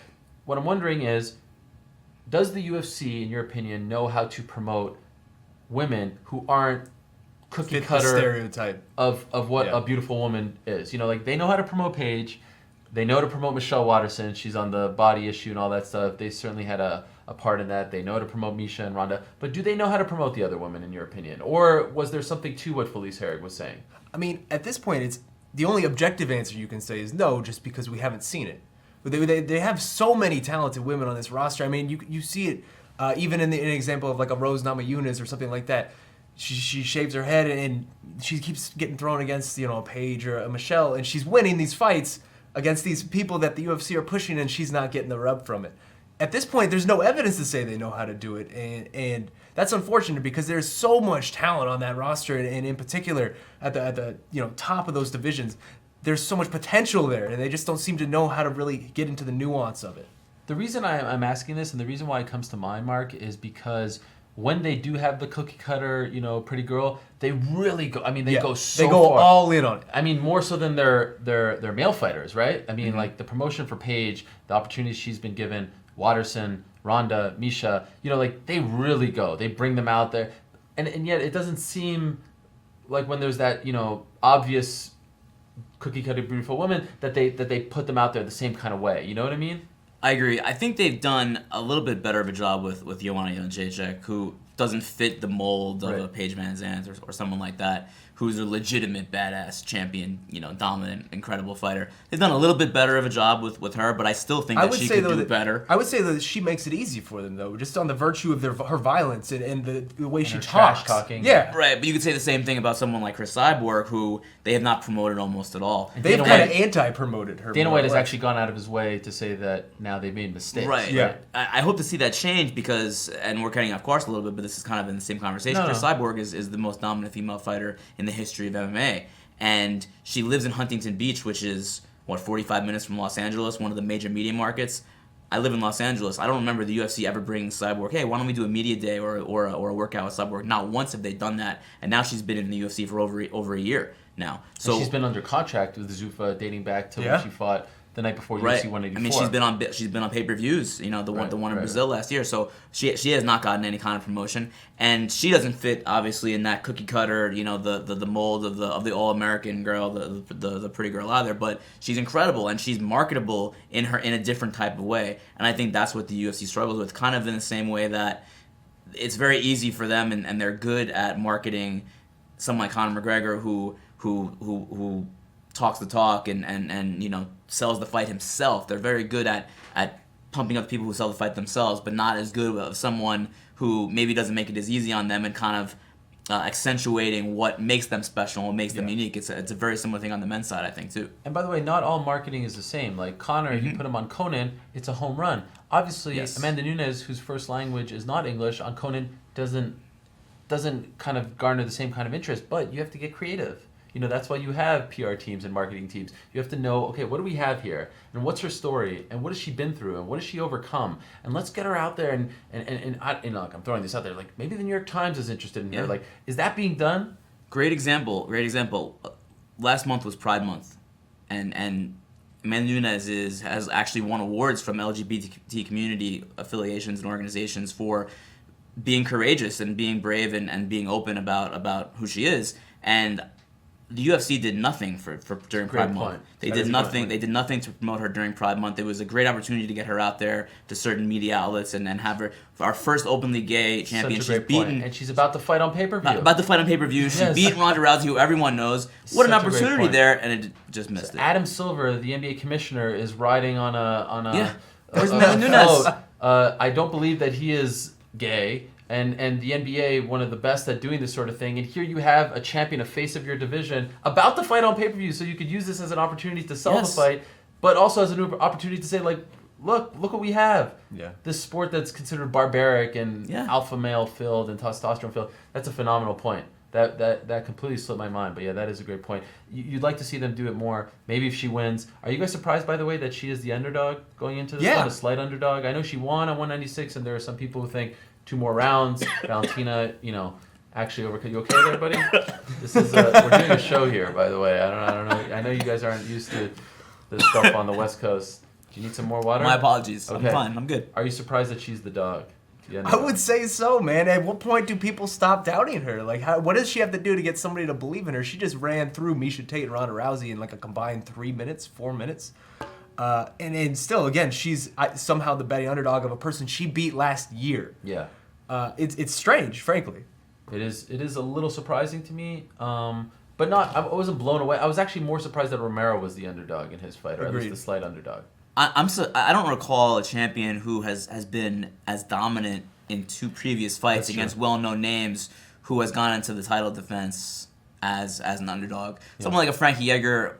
Speaker 1: what I'm wondering is, does the UFC, in your opinion, know how to promote women who aren't cookie cutter
Speaker 2: stereotype
Speaker 1: of what a beautiful woman is? You know, like, they know how to promote Paige. They know how to promote Michelle Watterson. She's on the body issue and all that stuff. They certainly had a part in that. They know how to promote Miesha and Ronda. But do they know how to promote the other women, in your opinion? Or was there something to what Felice Herrig was saying?
Speaker 2: I mean, at this point, it's the only objective answer you can say is no, just because we haven't seen it. They have so many talented women on this roster. I mean, you see it even in an example of like a Rose Namajunas or something like that. She shaves her head and she keeps getting thrown against, you know, a Paige or a Michelle, and she's winning these fights against these people that the UFC are pushing, and she's not getting the rub from it. At this point, there's no evidence to say they know how to do it, and that's unfortunate because there's so much talent on that roster, and in particular at the top of those divisions, there's so much potential there, and they just don't seem to know how to really get into the nuance of it.
Speaker 1: The reason I'm asking this, and the reason why it comes to mind, Mark, is because when they do have the cookie cutter, you know, pretty girl, they really go. I mean, they go so
Speaker 2: far. They go
Speaker 1: far.
Speaker 2: all in on it.
Speaker 1: I mean, more so than their male fighters, right? I mean, like the promotion for Paige, the opportunities she's been given, Watterson, Ronda, Miesha, you know, like they really go. They bring them out there, and yet it doesn't seem like when there's that, you know, obvious cookie cutter beautiful woman that they put them out there the same kind of way. You know what I mean?
Speaker 3: I agree. I think they've done a little bit better of a job with Joanna Jędrzejczyk, who doesn't fit the mold of a Paige Van Zandt or someone like that, who's a legitimate badass champion, you know, dominant, incredible fighter. They've done a little bit better of a job with her, but I still think that she could do better.
Speaker 2: I would say that she makes it easy for them, though, just on the virtue of her violence and the way she
Speaker 1: her
Speaker 2: talks.
Speaker 1: trash talking.
Speaker 2: Yeah.
Speaker 3: Right, but you could say the same thing about someone like Chris Cyborg, who they have not promoted almost at all.
Speaker 2: They've kind of anti-promoted her.
Speaker 1: Dana White has actually gone out of his way to say that now they've made mistakes.
Speaker 3: Right.
Speaker 2: Yeah.
Speaker 3: I hope to see that change because, and we're cutting off course a little bit, but this is kind of in the same conversation. Chris Cyborg is the most dominant female fighter in the history of MMA. And she lives in Huntington Beach, which is, 45 minutes from Los Angeles, one of the major media markets. I live in Los Angeles. I don't remember the UFC ever bringing Cyborg, hey, why don't we do a media day or a workout with Cyborg? Not once have they done that. And now she's been in the UFC for over a year now. So
Speaker 1: and she's been under contract with Zuffa dating back to when she fought the night before UFC 184.
Speaker 3: I mean, she's been on pay-per-views, you know, the one in Brazil last year. So she has not gotten any kind of promotion, and she doesn't fit obviously in that cookie cutter, you know, the mold of the all-American girl, the pretty girl either. But she's incredible, and she's marketable in a different type of way. And I think that's what the UFC struggles with, kind of in the same way that it's very easy for them, and they're good at marketing someone like Conor McGregor who talks the talk and you know, sells the fight himself. They're very good at pumping up people who sell the fight themselves, but not as good of someone who maybe doesn't make it as easy on them and kind of accentuating what makes them special, what makes them unique. It's a very similar thing on the men's side, I think, too.
Speaker 1: And by the way, not all marketing is the same. Like Conor, you put him on Conan, it's a home run. Obviously, Amanda Nunes, whose first language is not English, on Conan doesn't kind of garner the same kind of interest, but you have to get creative. You know, that's why you have PR teams and marketing teams. You have to know, okay, what do we have here? And what's her story? And what has she been through? And what has she overcome? And let's get her out there and look, I'm throwing this out there. Like, maybe the New York Times is interested in her. Like, is that being done?
Speaker 3: Great example. Last month was Pride Month. And Amanda Nunes has actually won awards from LGBT community affiliations and organizations for being courageous and being brave and being open about who she is. And the UFC did nothing for during Pride Month. They did nothing. They did nothing to promote her during Pride Month. It was a great opportunity to get her out there to certain media outlets and have her our first openly gay champion.
Speaker 1: She's beaten, and she's about to fight on pay-per-view.
Speaker 3: About to fight on pay-per-view. She beat Ronda Rousey, who everyone knows. What an opportunity there, and it just missed it.
Speaker 1: Adam Silver, the NBA commissioner, is riding on a.
Speaker 3: Where's Nunes?
Speaker 1: I don't believe that he is gay. And the NBA, one of the best at doing this sort of thing. And here you have a champion, a face of your division, about to fight on pay-per-view, so you could use this as an opportunity to sell the fight, but also as an opportunity to say, like, look what we have.
Speaker 2: Yeah.
Speaker 1: This sport that's considered barbaric and alpha male filled and testosterone filled. That's a phenomenal point. That completely slipped my mind, but yeah, that is a great point. You'd like to see them do it more. Maybe if she wins. Are you guys surprised, by the way, that she is the underdog going into this one, a slight underdog? I know she won on 196, and there are some people who think 2 more rounds, Valentina, actually overcut. You okay there, buddy? This is we're doing a show here, by the way. I don't know. I know you guys aren't used to the stuff on the West Coast. Do you need some more water?
Speaker 3: My apologies.
Speaker 1: Okay.
Speaker 3: I'm fine. I'm good.
Speaker 1: Are you surprised that she's the dog?
Speaker 2: I would say so, man. At what point do people stop doubting her? Like, what does she have to do to get somebody to believe in her? She just ran through Miesha Tate and Ronda Rousey in like a combined 3 minutes, 4 minutes. And still, again, she's somehow the betting underdog of a person she beat last year.
Speaker 1: Yeah.
Speaker 2: It's strange, frankly.
Speaker 1: It is a little surprising to me, but not. I wasn't blown away. I was actually more surprised that Romero was the underdog in his fight, or at least the slight underdog.
Speaker 3: I don't recall a champion who has been as dominant in 2 previous fights against well-known names who has gone into the title defense as an underdog. Yeah. Someone like a Frankie Edgar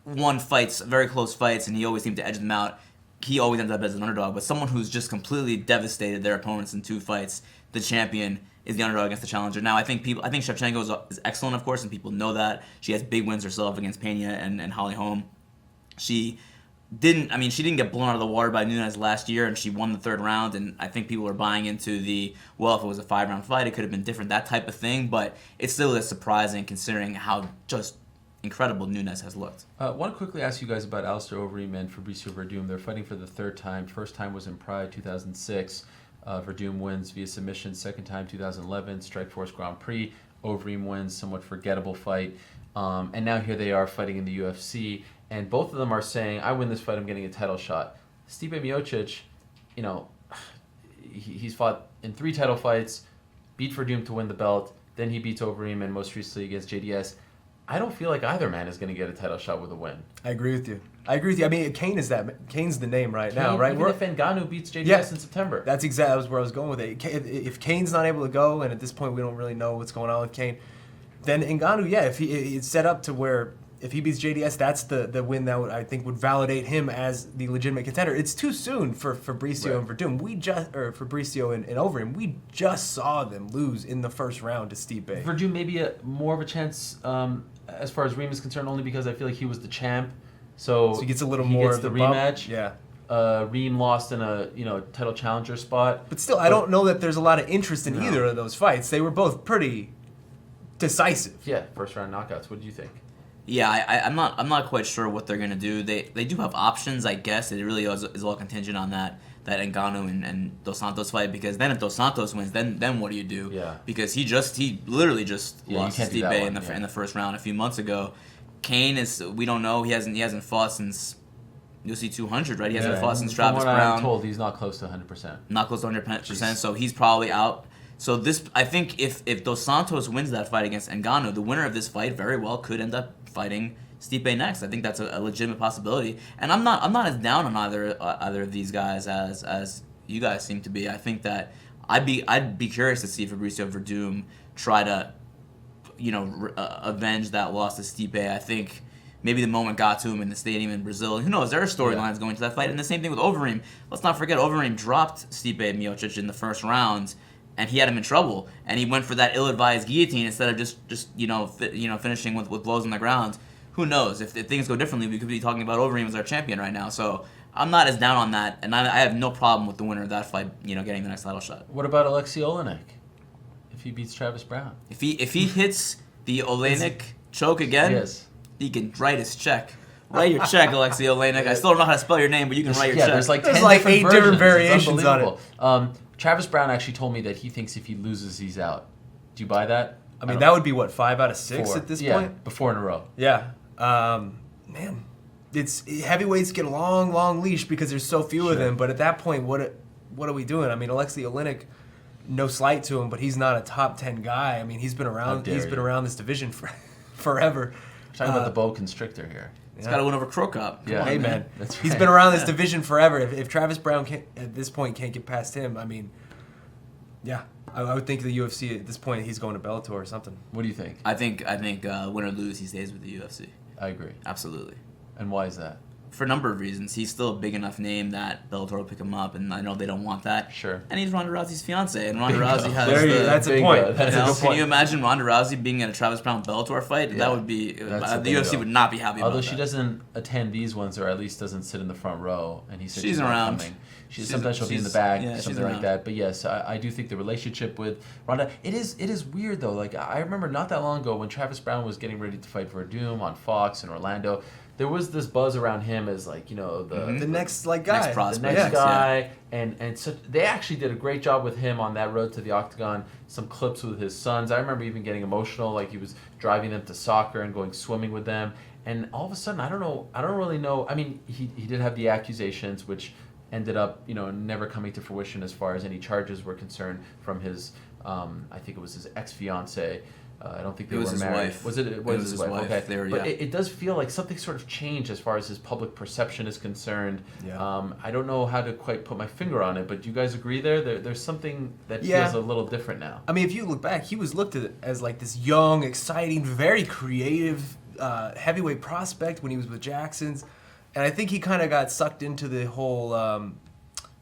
Speaker 3: won fights, very close fights, and he always seemed to edge them out. He always ends up as an underdog. But someone who's just completely devastated their opponents in 2 fights, the champion is the underdog against the challenger. Now, I think Shevchenko is excellent, of course, and people know that. She has big wins herself against Pena and Holly Holm. She didn't get blown out of the water by Nunes last year, and she won the 3rd round, and I think people are buying into if it was a 5-round fight, it could have been different, that type of thing, but it still is surprising considering how just incredible Nunes has looked.
Speaker 1: I want to quickly ask you guys about Alistair Overeem and Fabricio Verdum. They're fighting for the 3rd time. First time was in Pride 2006. Verdum wins via submission. Second time 2011, Strikeforce Grand Prix. Overeem wins, somewhat forgettable fight. And now here they are fighting in the UFC. And both of them are saying, I win this fight, I'm getting a title shot. Stipe Miocic, he's fought in 3 title fights, beat Verdum to win the belt, then he beats Overeem, and most recently against JDS. I don't feel like either man is going to get a title shot with a win.
Speaker 2: I agree with you. I mean, Cane's the name now, right?
Speaker 1: Even if Ngannou beats JDS in September.
Speaker 2: That's exactly where I was going with it. If Cane's not able to go, and at this point we don't really know what's going on with Cane, then Ngannou, if it's set up to where if he beats JDS, that's the win that I think would validate him as the legitimate contender. It's too soon for Fabricio and Verdum. Fabricio and Overeem. We just saw them lose in the 1st round to Stipe.
Speaker 1: Verdum maybe more of a chance as far as Reem is concerned, only because I feel like he was the champ. So
Speaker 2: he gets a little more
Speaker 1: of the rematch.
Speaker 2: Yeah.
Speaker 1: Reem lost in a title challenger spot.
Speaker 2: But still, I don't know that there's a lot of interest in either of those fights. They were both pretty decisive.
Speaker 1: Yeah, 1st round knockouts. What do you think?
Speaker 3: Yeah, I'm not quite sure what they're gonna do. They do have options, I guess. It really is all contingent on that Ngannou and Dos Santos fight, because then if Dos Santos wins, then what do you do?
Speaker 1: Yeah.
Speaker 3: Because he literally just lost to Stipe in the 1st round a few months ago. Kane we don't know. He hasn't fought since UFC 200, right? He hasn't fought since Travis Brown.
Speaker 1: From what I'm told, he's not close to 100%.
Speaker 3: Not close to 100%. So he's probably out. So I think if Dos Santos wins that fight against Ngannou, the winner of this fight very well could end up fighting Stipe next. I think that's a legitimate possibility, and I'm not as down on either of these guys as you guys seem to be. I think that I'd be curious to see Fabricio Verdum try to avenge that loss to Stipe. I think maybe the moment got to him in the stadium in Brazil. Who knows? There are storylines going to that fight. And the same thing with Overeem. Let's not forget, Overeem dropped Stipe Miocic in the first round, and he had him in trouble. And he went for that ill-advised guillotine instead of just finishing with blows on the ground. Who knows? If things go differently, we could be talking about Overeem as our champion right now. So I'm not as down on that, and I have no problem with the winner of that fight, getting the next title shot.
Speaker 1: What about Alexei Olenek if he beats Travis Brown?
Speaker 3: If he hits the Olenek choke again,
Speaker 1: yes.
Speaker 3: He can write his check. Write your check, Alexei Olenek. I still don't know how to spell your name, but you can write your check.
Speaker 1: There's like 10
Speaker 2: 8 different
Speaker 1: versions.
Speaker 2: variations on it.
Speaker 1: Travis Brown actually told me that he thinks if he loses, he's out. Do you buy that?
Speaker 2: I mean, that would be what, 5 out of 6
Speaker 1: 4.
Speaker 2: at this
Speaker 1: yeah,
Speaker 2: point?
Speaker 1: before in a row.
Speaker 2: Yeah. Man, heavyweights get a long leash because there's so few of them. But at that point, what are we doing? I mean, Alexei Olenek, no slight to him, but he's not a top 10 guy. I mean, he's been around. He's been around this division for forever.
Speaker 1: We're talking about the boa constrictor here.
Speaker 3: He's got to win over Krokop.
Speaker 1: Yeah,
Speaker 2: hey man,
Speaker 1: that's right.
Speaker 2: He's been around this division forever. If Travis Brown at this point can't get past him, I mean, yeah, I would think the UFC at this point he's going to Bellator or something.
Speaker 1: What do you think?
Speaker 3: I think win or lose, he stays with the UFC.
Speaker 1: I agree.
Speaker 3: Absolutely.
Speaker 1: And why is that?
Speaker 3: For a number of reasons. He's still a big enough name that Bellator will pick him up, and I know they don't want that.
Speaker 1: Sure.
Speaker 3: And he's Ronda Rousey's fiance, and Ronda Rousey has
Speaker 2: that's a point. That's a good
Speaker 3: Can
Speaker 2: point.
Speaker 3: you imagine Ronda Rousey being in a Travis Brown Bellator fight?
Speaker 1: Yeah.
Speaker 3: That would be the UFC would not be happy
Speaker 1: Although
Speaker 3: about
Speaker 1: she
Speaker 3: that.
Speaker 1: doesn't attend these ones, or at least doesn't sit in the front row, and he said
Speaker 3: She's
Speaker 1: not
Speaker 3: around.
Speaker 1: coming. Sometimes she'll be in the back, something like that. But yes, I do think the relationship with Ronda, it is weird though. Like I remember not that long ago when Travis Brown was getting ready to fight for Doom on Fox in Orlando. There was this buzz around him as like the
Speaker 2: next guy,
Speaker 3: next prospect.
Speaker 1: the next guy, and so they actually did a great job with him on that road to the octagon. Some clips with his sons. I remember even getting emotional, like he was driving them to soccer and going swimming with them. And all of a sudden, I don't really know. I mean, he did have the accusations, which ended up never coming to fruition as far as any charges were concerned from his. I think it was his ex-fiance. I don't think they were married.
Speaker 3: Wife.
Speaker 1: Was it? It was his wife. Okay,
Speaker 3: but
Speaker 1: it does feel like something sort of changed as far as his public perception is concerned.
Speaker 2: Yeah.
Speaker 1: I don't know how to quite put my finger on it, but do you guys agree there's something that feels a little different now?
Speaker 2: I mean, if you look back, he was looked at as like this young, exciting, very creative heavyweight prospect when he was with Jackson's, and I think he kind of got sucked into the whole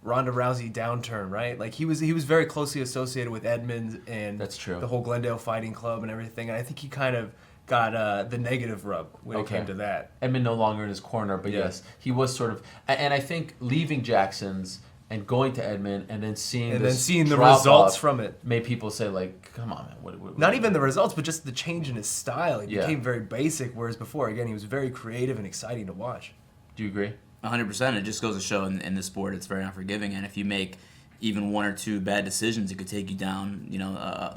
Speaker 2: Ronda Rousey downturn, right? Like he was very closely associated with Edmonds and
Speaker 1: That's true.
Speaker 2: the whole Glendale Fighting Club and everything, and I think he kind of got the negative rub when it came to that.
Speaker 1: Edmund no longer in his corner, but yes, he was sort of, and I think leaving Jackson's and going to Edmond and then seeing
Speaker 2: the results from it
Speaker 1: made people say like, come on, man. What
Speaker 2: Not even the results, but just the change in his style. He became very basic, whereas before, again, he was very creative and exciting to watch.
Speaker 1: Do you agree?
Speaker 3: 100%. It just goes to show in the sport it's very unforgiving, and if you make even one or two bad decisions, it could take you down,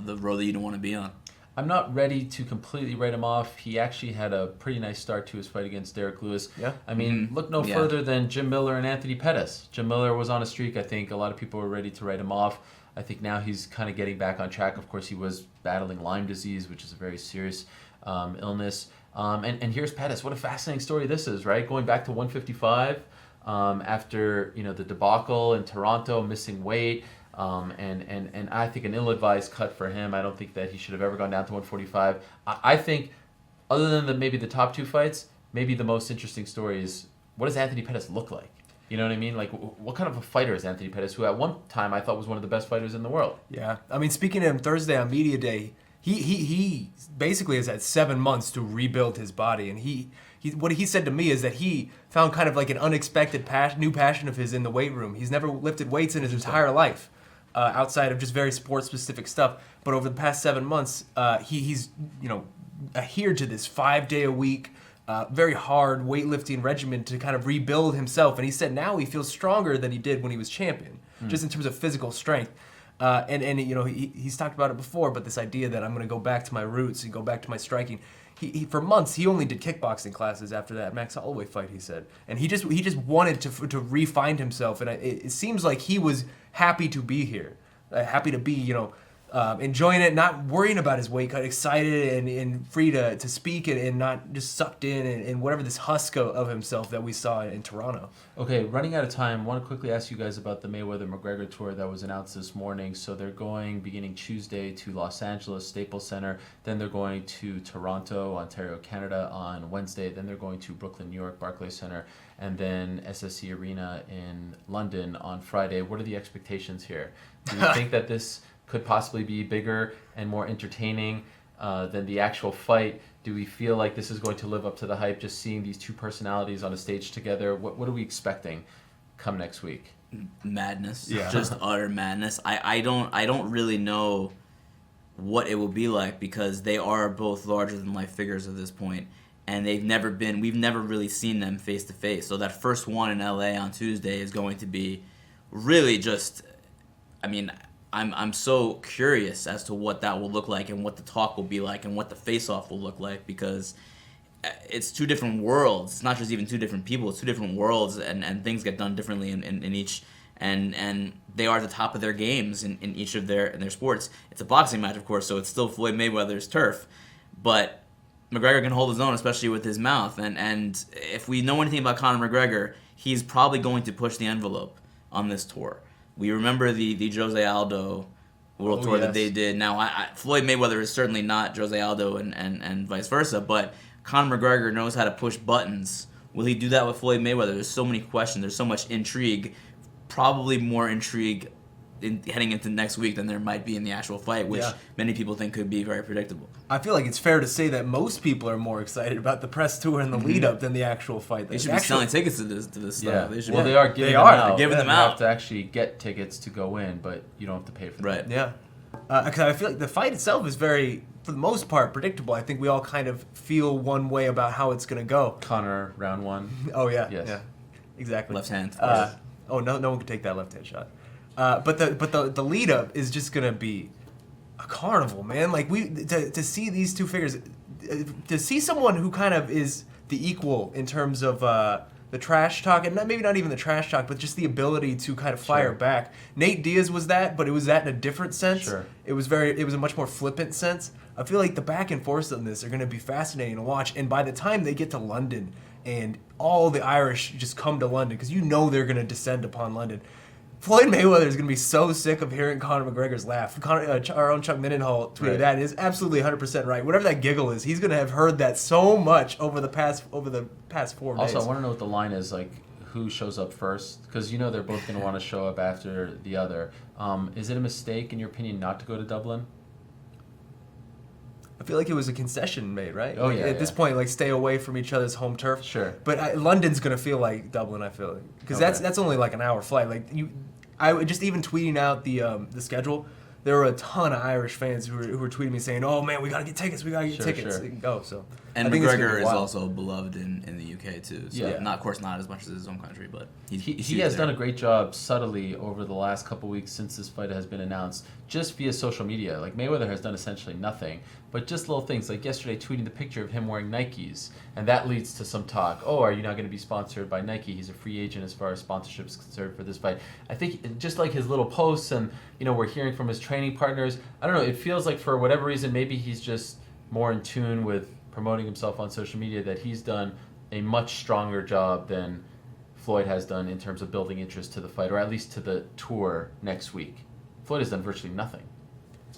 Speaker 3: the road that you don't want to be on.
Speaker 1: I'm not ready to completely write him off. He actually had a pretty nice start to his fight against Derek Lewis.
Speaker 2: Yeah.
Speaker 1: I mean, look no further than Jim Miller and Anthony Pettis. Jim Miller was on a streak. I think a lot of people were ready to write him off. I think now he's kind of getting back on track. Of course, he was battling Lyme disease, which is a very serious illness. And here's Pettis. What a fascinating story this is, right? Going back to 155 after the debacle in Toronto, missing weight, and I think an ill-advised cut for him. I don't think that he should have ever gone down to 145. I think, other than maybe the top two fights, maybe the most interesting story is what does Anthony Pettis look like? You know what I mean? Like, what kind of a fighter is Anthony Pettis, who at one time I thought was one of the best fighters in the world?
Speaker 2: Yeah. I mean, speaking to him Thursday on Media Day, he basically has had 7 months to rebuild his body, and what he said to me is that he found kind of like an unexpected new passion of his in the weight room. He's never lifted weights in his entire life, outside of just very sports-specific stuff. But over the past 7 months, he's adhered to this 5-day-a-week, very hard weightlifting regimen to kind of rebuild himself. And he said now he feels stronger than he did when he was champion, just in terms of physical strength. And he's talked about it before, but this idea that I'm going to go back to my roots and go back to my striking. He for months he only did kickboxing classes after that Max Holloway fight, he said, and he just wanted to re-find himself, and it seems like he was happy to be here, happy to be enjoying it, not worrying about his weight cut, excited and free to speak and not just sucked in whatever this husk of himself that we saw in Toronto.
Speaker 1: Okay, running out of time, I want to quickly ask you guys about the Mayweather-McGregor tour that was announced this morning. So they're going beginning Tuesday to Los Angeles, Staples Center. Then they're going to Toronto, Ontario, Canada on Wednesday. Then they're going to Brooklyn, New York, Barclays Center. And then SSC Arena in London on Friday. What are the expectations here? Do you think that this could possibly be bigger and more entertaining than the actual fight? Do we feel like this is going to live up to the hype, just seeing these two personalities on a stage together? What are we expecting come next week?
Speaker 3: Madness.
Speaker 2: Yeah.
Speaker 3: Just utter madness. I don't really know what it will be like, because they are both larger than life figures at this point, and we've never really seen them face to face. So that first one in LA on Tuesday is going to be really just, I mean, I'm so curious as to what that will look like and what the talk will be like and what the face-off will look like, because it's two different worlds. It's not just even two different people. It's two different worlds, and things get done differently in each, and they are at the top of their games in each of their sports. It's a boxing match, of course, so it's still Floyd Mayweather's turf, but McGregor can hold his own, especially with his mouth, and if we know anything about Conor McGregor, he's probably going to push the envelope on this tour. We remember the Jose Aldo world tour that they did. Now, Floyd Mayweather is certainly not Jose Aldo and vice versa, but Conor McGregor knows how to push buttons. Will he do that with Floyd Mayweather? There's so many questions. There's so much intrigue. Probably more intrigue heading into next week than there might be in the actual fight, which many people think could be very predictable.
Speaker 2: I feel like it's fair to say that most people are more excited about the press tour and the lead-up than the actual fight.
Speaker 3: They should be selling tickets to this stuff.
Speaker 1: Yeah.
Speaker 3: They
Speaker 1: are giving them out.
Speaker 3: They're giving them
Speaker 1: You
Speaker 3: out.
Speaker 1: have to actually get tickets to go in, but you don't have to pay for them.
Speaker 3: Right.
Speaker 2: Yeah. Because I feel like the fight itself is very, for the most part, predictable. I think we all kind of feel one way about how it's going to go.
Speaker 1: Conor, round one.
Speaker 2: Oh, yeah.
Speaker 1: Yes.
Speaker 2: Yeah. Exactly.
Speaker 3: Left hand.
Speaker 2: No one could take that left-hand shot. But the lead-up is just going to be a carnival, man. Like, to see these two figures, to see someone who kind of is the equal in terms of the trash talk, and maybe not even the trash talk, but just the ability to kind of fire back. Nate Diaz was that, but it was that in a different sense.
Speaker 1: Sure.
Speaker 2: It was a much more flippant sense. I feel like the back and forth on this are going to be fascinating to watch, and by the time they get to London and all the Irish just come to London, because you know they're going to descend upon London, Floyd Mayweather is going to be so sick of hearing Conor McGregor's laugh. Our own Chuck Mindenhall tweeted that, and is absolutely 100% right. Whatever that giggle is, he's going to have heard that so much over the past 4 days.
Speaker 1: Also, I want to know what the line is, like, who shows up first, because you know they're both going to want to show up after the other. Is it a mistake, in your opinion, not to go to Dublin?
Speaker 2: I feel like it was a concession made, right?
Speaker 1: Oh,
Speaker 2: like,
Speaker 1: yeah.
Speaker 2: At this point, like, stay away from each other's home turf.
Speaker 1: Sure.
Speaker 2: But London's going to feel like Dublin, I feel like. Because that's only like an hour flight. Like, just even tweeting out the schedule, there were a ton of Irish fans who were tweeting me saying, "Oh man, we gotta get tickets. We gotta get tickets."
Speaker 1: Sure.
Speaker 2: Go so.
Speaker 3: And McGregor is also beloved in the UK too. So
Speaker 1: Yeah.
Speaker 3: not, of course, not as much as his own country, but
Speaker 1: he has done a great job subtly over the last couple weeks since this fight has been announced, just via social media. Like, Mayweather has done essentially nothing, but just little things, like yesterday tweeting the picture of him wearing Nikes, and that leads to some talk. Oh, are you not going to be sponsored by Nike? He's a free agent as far as sponsorship is concerned for this fight. I think just like his little posts, and we're hearing from his training partners, I don't know, it feels like for whatever reason, maybe he's just more in tune with promoting himself on social media, that he's done a much stronger job than Floyd has done in terms of building interest to the fight, or at least to the tour next week. Floyd has done virtually nothing.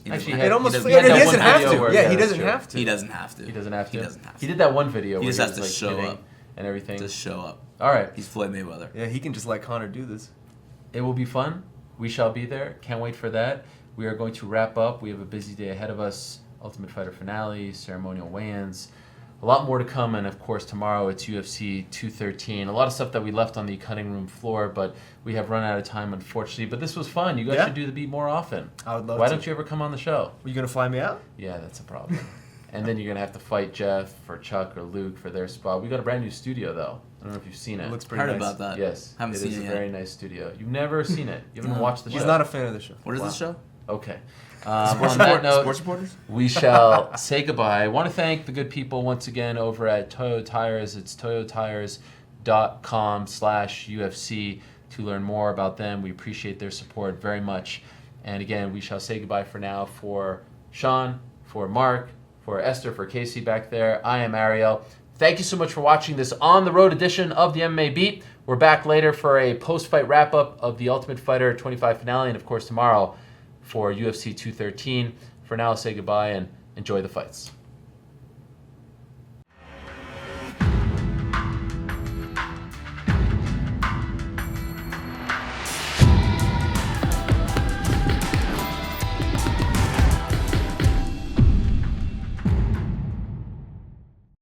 Speaker 3: Actually,
Speaker 2: It almost
Speaker 1: he
Speaker 2: doesn't have to.
Speaker 1: Yeah,
Speaker 2: He doesn't have to.
Speaker 3: He doesn't have to.
Speaker 1: He doesn't have to.
Speaker 3: He doesn't have to.
Speaker 1: He did that one video where
Speaker 3: He just
Speaker 1: he
Speaker 3: has
Speaker 1: was
Speaker 3: to
Speaker 1: like
Speaker 3: show
Speaker 1: hitting
Speaker 3: up
Speaker 1: and everything.
Speaker 3: Just show up.
Speaker 1: All right.
Speaker 3: He's Floyd Mayweather.
Speaker 2: Yeah, he can just let Conor do this.
Speaker 1: It will be fun. We shall be there. Can't wait for that. We are going to wrap up. We have a busy day ahead of us. Ultimate Fighter finale, ceremonial weigh-ins. A lot more to come, and of course tomorrow it's UFC 213. A lot of stuff that we left on the cutting room floor, but we have run out of time, unfortunately. But this was fun. You guys should do the beat more often.
Speaker 2: I would love
Speaker 1: Why
Speaker 2: to.
Speaker 1: don't you ever come on the show?
Speaker 2: Are you gonna fly me out?
Speaker 1: Yeah, that's a problem. And then you're going to have to fight Jeff or Chuck or Luke for their spot. We got a brand new studio, though. I don't know if you've seen it.
Speaker 2: It looks pretty
Speaker 3: Heard
Speaker 2: nice.
Speaker 3: about that.
Speaker 1: Yes.
Speaker 3: Haven't
Speaker 1: it
Speaker 3: seen
Speaker 1: is
Speaker 3: it
Speaker 1: a
Speaker 3: yet.
Speaker 1: very nice studio. You've never seen it. You haven't
Speaker 3: No.
Speaker 1: watched the show.
Speaker 2: He's not a fan of the show.
Speaker 3: What is this show?
Speaker 1: Okay.
Speaker 3: Sports
Speaker 1: On that note,
Speaker 3: Sports reporters?
Speaker 1: we shall say goodbye. I want to thank the good people once again over at Toyo Tires. It's toyotires.com/UFC to learn more about them. We appreciate their support very much. And again, we shall say goodbye for now. For Sean, for Mark, for Esther, for Casey back there, I am Ariel. Thank you so much for watching this on-the-road edition of the MMA Beat. We're back later for a post-fight wrap-up of the Ultimate Fighter 25 finale, and of course tomorrow for UFC 213. For now, I'll say goodbye and enjoy the fights.